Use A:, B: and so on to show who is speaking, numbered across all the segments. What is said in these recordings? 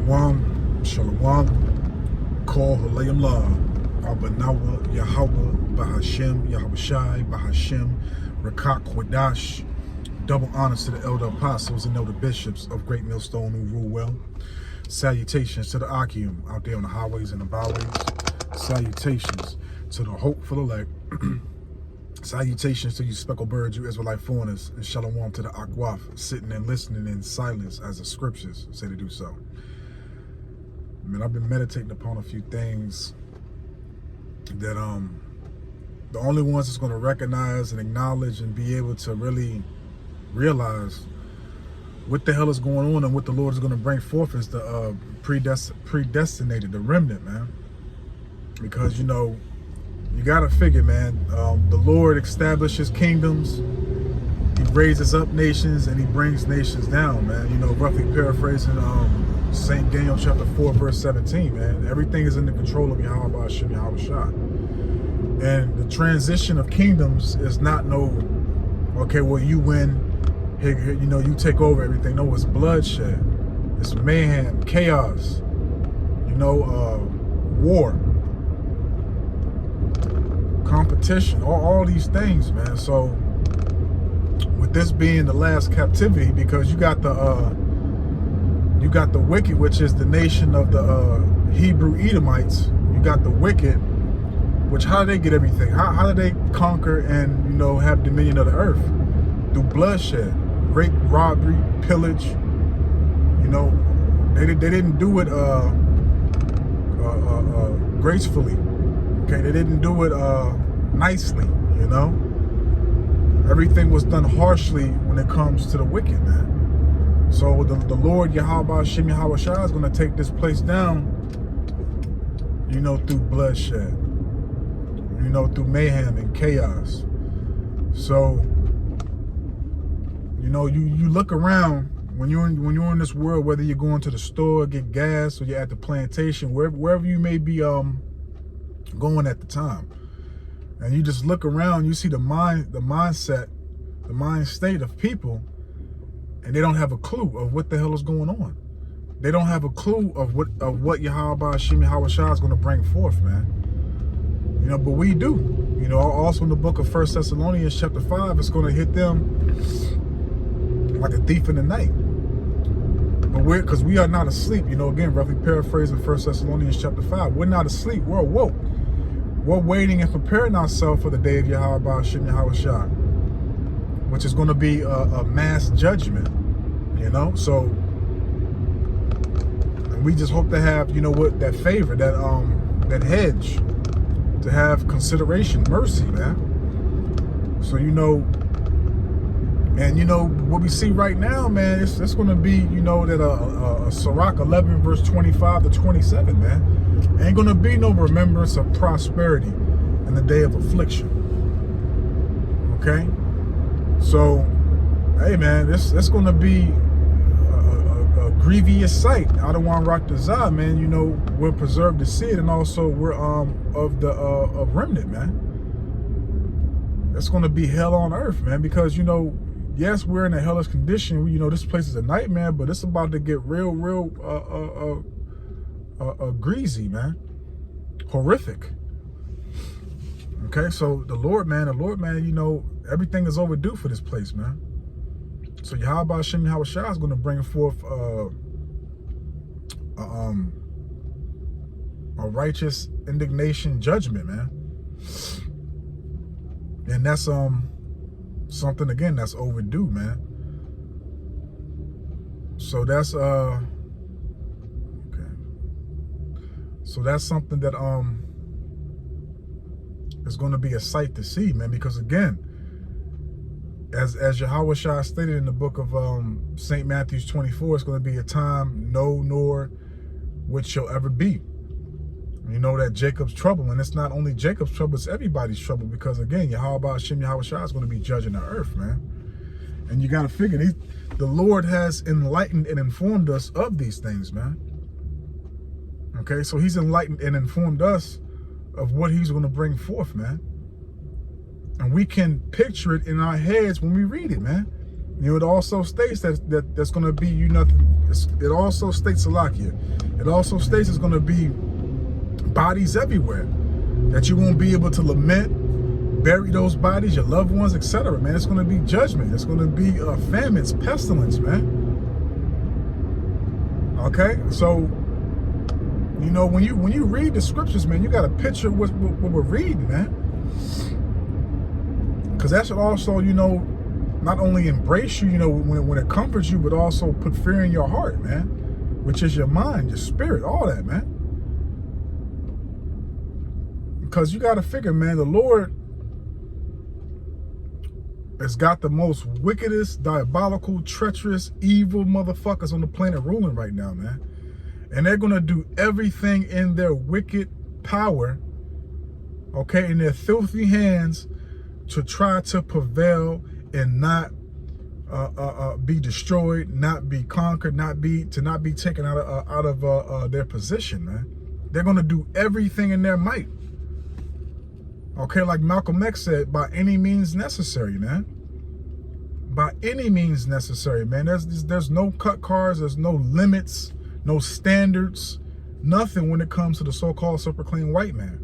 A: Shalom, Shalom, Kol Halayim La, Abanawa, Yahawah, Bahasham, YAHAWASHI, Bahasham, Rakak, Kwadash. Double honors to the elder apostles and elder bishops of Great Millstone who rule well. Salutations to the Akim out there on the highways and the byways. Salutations to the hopeful elect. Salutations to you speckled birds, you Israelite foreigners, and shalom to the Akwaf, sitting and listening in silence as the scriptures say to do so. Man, I've been meditating upon a few things that the only ones that's going to recognize and acknowledge and be able to really realize what the hell is going on and what the Lord is going to bring forth is the predestinated, the remnant, man. Because, you know, you got to figure, man, the Lord establishes kingdoms, he raises up nations, and he brings nations down, man. You know, roughly paraphrasing St. Daniel chapter 4, verse 17, man. Everything is in the control of Bahasham, YAHAWASHI. And the transition of kingdoms is not no, okay, well, you win, here, you know, you take over everything. No, it's bloodshed. It's mayhem, chaos, you know, war, competition, all these things, man. So with this being the last captivity, because you got the wicked, which is the nation of the Hebrew Edomites. You got the wicked, which how do they get everything? How do they conquer and, you know, have dominion of the earth? Through bloodshed, rape, robbery, pillage. You know, they didn't do it gracefully. Okay, they didn't do it nicely, you know. Everything was done harshly when it comes to the wicked, man. So the Lord Bahasham, YAHAWASHI is going to take this place down, you know, through bloodshed, you know, through mayhem and chaos. So, you know, you look around when you're in this world, whether you're going to the store, get gas, or you're at the plantation, wherever you may be going at the time, and you just look around, you see the mindset, the mind state of people, and they don't have a clue of what the hell is going on. They don't have a clue of what Bahasham, YAHAWASHI is going to bring forth, man. You know, but we do. You know, also in the book of 1 Thessalonians chapter 5, it's going to hit them like a thief in the night. But because we are not asleep, you know, again, roughly paraphrasing 1 Thessalonians chapter 5, we're not asleep, we're awoke. We're waiting and preparing ourselves for the day of Bahasham, YAHAWASHI, which is going to be a mass judgment, you know. So, and we just hope to have, you know, what, that favor, that hedge, to have consideration, mercy, man. So, you know, and you know what we see right now, man, it's going to be, you know, that Sirach 11 verse 25 to 27, man, ain't going to be no remembrance of prosperity in the day of affliction. Okay. So, hey, man, it's going to be a grievous sight. I don't want to rock the Zah, man. You know, we're preserved to see it, and also we're of the remnant, man. It's going to be hell on earth, man, because, you know, yes, we're in a hellish condition. You know, this place is a nightmare, but it's about to get real greasy, man, horrific. Okay, so the Lord, man, you know, everything is overdue for this place, man. So Bahasham, YAHAWASHI is going to bring forth a righteous indignation judgment, man. And that's something, again, that's overdue, man. So that's okay. So that's something that is going to be a sight to see, man, because again, as YAHAWASHI stated in the book of St. Matthew 24, it's going to be a time no nor which shall ever be. You know, that Jacob's trouble, and it's not only Jacob's trouble, it's everybody's trouble, because again, Bahasham, YAHAWASHI is going to be judging the earth, man. And you got to figure, the Lord has enlightened and informed us of these things, man. Okay, so he's enlightened and informed us of what he's going to bring forth, man. And we can picture it in our heads when we read it, man. You know, it also states that there's going to be nothing. It also states, Salakia, it also states there's going to be bodies everywhere, that you won't be able to lament, bury those bodies, your loved ones, etc. Man, it's going to be judgment. It's going to be famines, pestilence, man. Okay, so you know, when you read the scriptures, man, you got to picture what we're reading, man, because that should also, you know, not only embrace you, you know, when it comforts you, but also put fear in your heart, man, which is your mind, your spirit, all that, man. Because you got to figure, man, the Lord has got the most wickedest, diabolical, treacherous, evil motherfuckers on the planet ruling right now, man. And they're going to do everything in their wicked power, okay, in their filthy hands, to try to prevail and not be destroyed, not be conquered, not be taken out of their position, man. They're going to do everything in their might. Okay, like Malcolm X said, by any means necessary, man. By any means necessary, man. There's no cut cards, there's no limits, no standards, nothing when it comes to the so-called super-clean white man,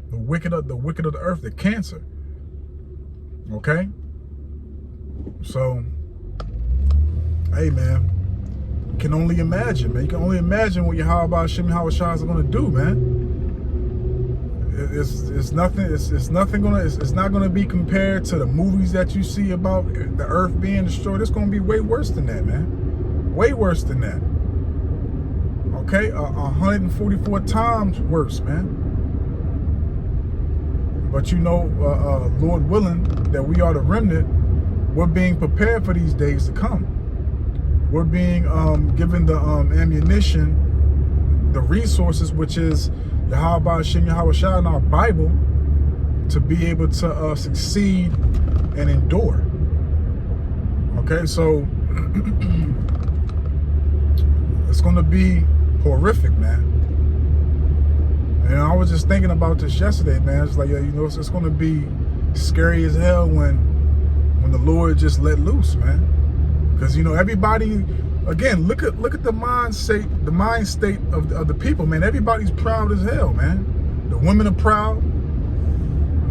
A: the wicked of the earth, the cancer. Okay, so hey, man, you can only imagine, man. You can only imagine what Bahasham, YAHAWASHI is going to do, man. It's not going to be compared to the movies that you see about the earth being destroyed. It's going to be way worse than that, man. Way worse than that. Okay, 144 times worse, man. But you know, Lord willing, that we are the remnant, we're being prepared for these days to come. We're being given the ammunition, the resources, which is Bahasham, YAHAWASHI in our Bible, to be able to succeed and endure. Okay, so it's going to be horrific, man. And I was just thinking about this yesterday, man. It's like, you know, it's going to be scary as hell when the Lord just let loose, man. Because, you know, everybody, again, look at the mind state of the people, man. Everybody's proud as hell, man. The women are proud.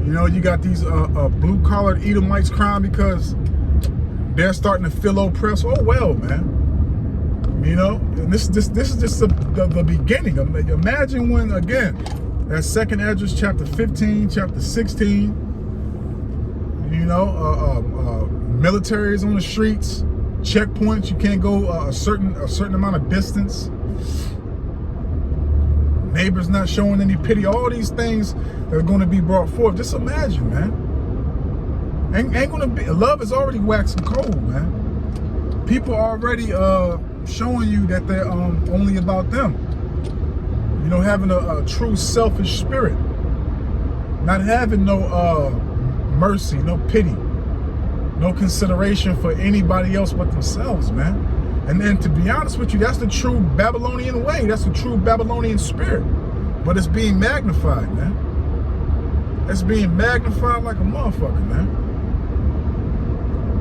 A: You know, you got these blue-collared Edomites crying because they're starting to feel oppressed. Oh well, man. You know, and this is just the beginning. Imagine when, again, that 2nd Esdras chapter 15, chapter 16, you know, military is on the streets, checkpoints, you can't go a certain amount of distance, neighbors not showing any pity, all these things that are going to be brought forth. Just imagine, man. Ain't gonna be, love is already waxing cold, man. People are already showing you that they're only about them. You know, having a true selfish spirit, not having no mercy, no pity, no consideration for anybody else but themselves, man. And then, to be honest with you, that's the true Babylonian way. That's the true Babylonian spirit. But it's being magnified, man. It's being magnified like a motherfucker, man.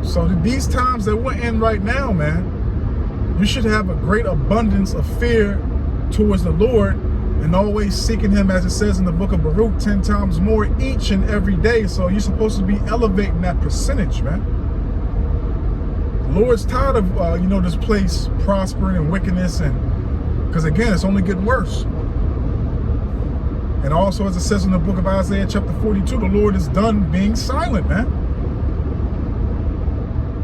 A: So these times that we're in right now, man, you should have a great abundance of fear towards the Lord, and always seeking him, as it says in the book of Baruch, 10 times more each and every day. So you're supposed to be elevating that percentage, man. The Lord's tired of, you know, this place prospering in wickedness, and because, again, it's only getting worse. And also, as it says in the book of Isaiah chapter 42, the Lord is done being silent, man.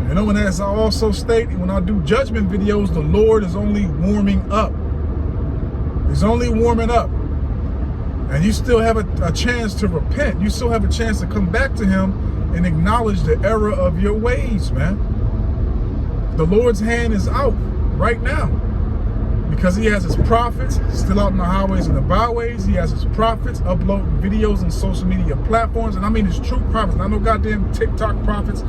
A: You know, and as I also state, when I do judgment videos, the Lord is only warming up. He's only warming up. And you still have a chance to repent. You still have a chance to come back to him and acknowledge the error of your ways, man. The Lord's hand is out right now, because he has his prophets still out in the highways and the byways. He has his prophets uploading videos on social media platforms. And I mean, it's true prophets, not no goddamn TikTok prophets.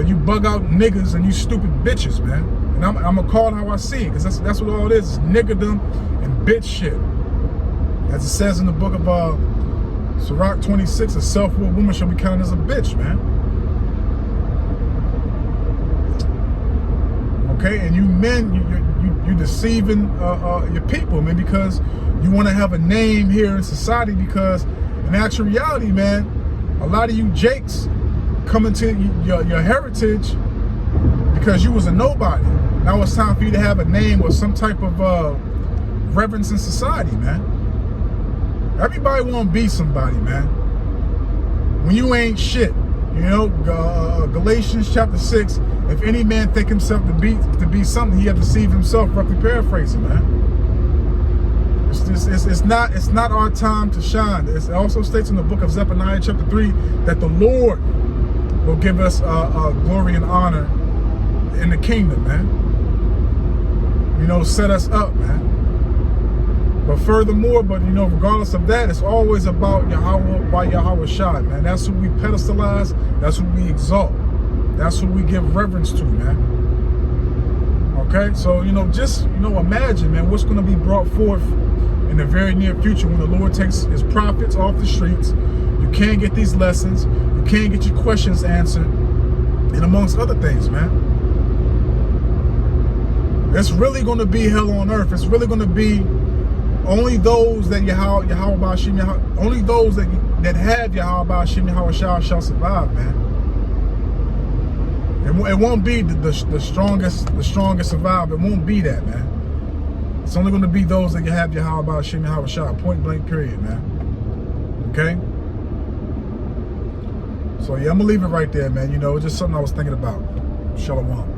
A: You bug out niggas and you stupid bitches, man. And I'm gonna call it how I see it, because that's what all it is niggerdom and bitch shit. As it says in the book of Sirach 26, a self-willed woman shall be counted as a bitch, man. Okay, and you men, you deceiving your people, man, because you want to have a name here in society. Because in actual reality, man, a lot of you jakes come into your heritage because you was a nobody. Now it's time for you to have a name or some type of reverence in society, man. Everybody want to be somebody, man. When you ain't shit, you know, Galatians chapter 6, if any man think himself to be something, he have deceived himself, roughly paraphrasing, man. It's not our time to shine. It also states in the book of Zephaniah chapter 3 that the Lord will give us glory and honor in the kingdom, man. You know, set us up, man. But furthermore, you know, regardless of that, it's always about Yahawah by YAHAWASHI, man. That's who we pedestalize. That's who we exalt. That's who we give reverence to, man. Okay, so, you know, just, you know, imagine, man, what's going to be brought forth in the very near future when the Lord takes his prophets off the streets. You can't get these lessons. You can't get your questions answered. And amongst other things, man. It's really going to be hell on earth. It's really going to be only those that YAHAWASHI, only those that have YAHAWASHI shall survive, man. It won't be the strongest survive. It won't be that, man. It's only going to be those that have YAHAWASHI, point blank, period, man. Okay? So yeah, I'm gonna leave it right there, man. You know, it's just something I was thinking about. Shalom.